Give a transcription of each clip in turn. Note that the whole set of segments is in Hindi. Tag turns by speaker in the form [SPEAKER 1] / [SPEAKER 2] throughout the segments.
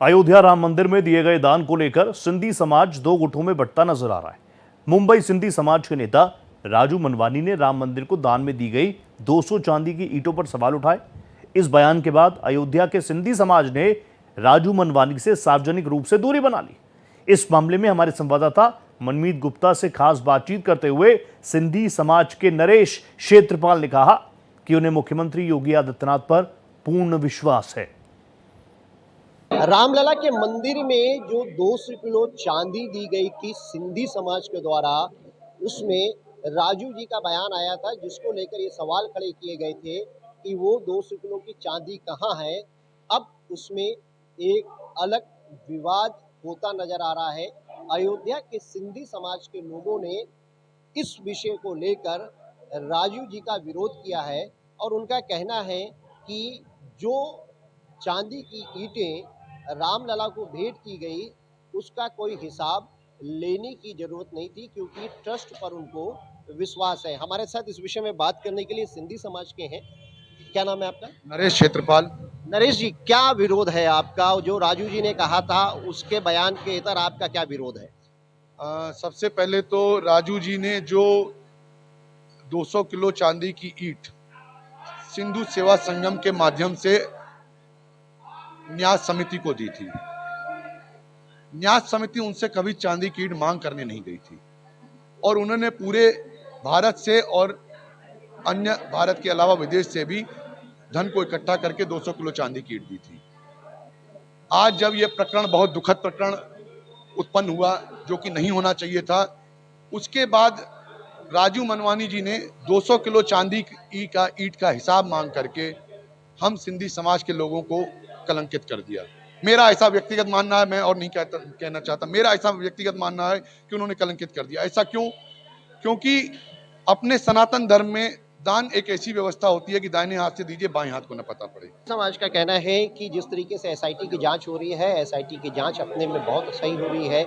[SPEAKER 1] अयोध्या राम मंदिर में दिए गए दान को लेकर सिंधी समाज दो गुटों में बंटता नजर आ रहा है। मुंबई सिंधी समाज के नेता राजू मनवानी ने राम मंदिर को दान में दी गई 200 चांदी की ईंटों पर सवाल उठाए। इस बयान के बाद अयोध्या के सिंधी समाज ने राजू मनवानी से सार्वजनिक रूप से दूरी बना ली। इस मामले में हमारे संवाददाता मनमीत गुप्ता से खास बातचीत करते हुए सिंधी समाज के नरेश क्षेत्रपाल ने कहा कि उन्हें मुख्यमंत्री योगी आदित्यनाथ पर पूर्ण विश्वास है।
[SPEAKER 2] रामलला के मंदिर में जो 200 किलो चांदी दी गई थी सिंधी समाज के द्वारा, उसमें राजू जी का बयान आया था, जिसको लेकर ये सवाल खड़े किए गए थे कि वो 200 किलो की चांदी कहाँ है। अब उसमें एक अलग विवाद होता नजर आ रहा है। अयोध्या के सिंधी समाज के लोगों ने इस विषय को लेकर राजू जी का विरोध किया है और उनका कहना है कि जो चांदी की ईंटें रामलला को भेंट की गई, उसका कोई हिसाब लेने की जरूरत नहीं थी, क्योंकि ट्रस्ट पर उनको विश्वास है। हमारे साथ इस विषय में बात करने के लिए सिंधी समाज के हैं। क्या नाम है आपका?
[SPEAKER 3] नरेश क्षेत्रपाल।
[SPEAKER 2] नरेश जी, क्या विरोध है आपका? जो राजू जी ने कहा था उसके बयान के इतर आपका क्या विरोध है?
[SPEAKER 3] सबसे पहले तो राजू जी ने जो 200 किलो चांदी की ईंट सिंधु सेवा संगम के माध्यम से न्यास समिति को दी थी, न्यास समिति उनसे कभी चांदी की ईंट मांग करने नहीं गई थी और उन्होंने पूरे भारत से और अन्य भारत के अलावा विदेश से भी धन को इकट्ठा करके 200 किलो चांदी की ईंट दी थी। आज जब यह प्रकरण, बहुत दुखद प्रकरण उत्पन्न हुआ, जो कि नहीं होना चाहिए था, उसके बाद राजू मनवानी जी ने 200 किलो चांदी का ईंट का हिसाब मांग करके हम सिंधी समाज के लोगों को कलंकित कर दिया। मेरा ऐसा व्यक्तिगत मानना है, मैं और नहीं कहना चाहता, मेरा ऐसा व्यक्तिगत मानना है कि उन्होंने कलंकित कर दिया। ऐसा क्यों? क्योंकि अपने सनातन धर्म में दान एक ऐसी व्यवस्था होती है कि दाहिने हाथ से दीजिए, बाएं हाथ को न पता पड़े।
[SPEAKER 2] समाज का कहना है कि जिस तरीके से एसआईटी की जांच हो रही है, एसआईटी की जांच अपने में बहुत सही हो रही है।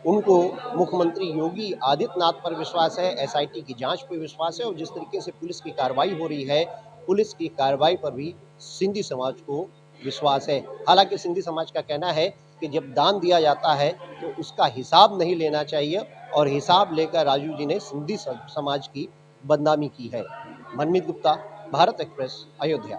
[SPEAKER 2] उनको मुख्यमंत्री योगी आदित्यनाथ पर विश्वास है, एसआईटी की जांच पर विश्वास है और जिस तरीके से पुलिस की कार्रवाई हो रही है, पुलिस की कार्रवाई पर भी सिंधी समाज को विश्वास है। हालांकि सिंधी समाज का कहना है कि जब दान दिया जाता है तो उसका हिसाब नहीं लेना चाहिए और हिसाब लेकर राजू जी ने सिंधी समाज की बदनामी की है। मनमीत गुप्ता, भारत एक्सप्रेस, अयोध्या।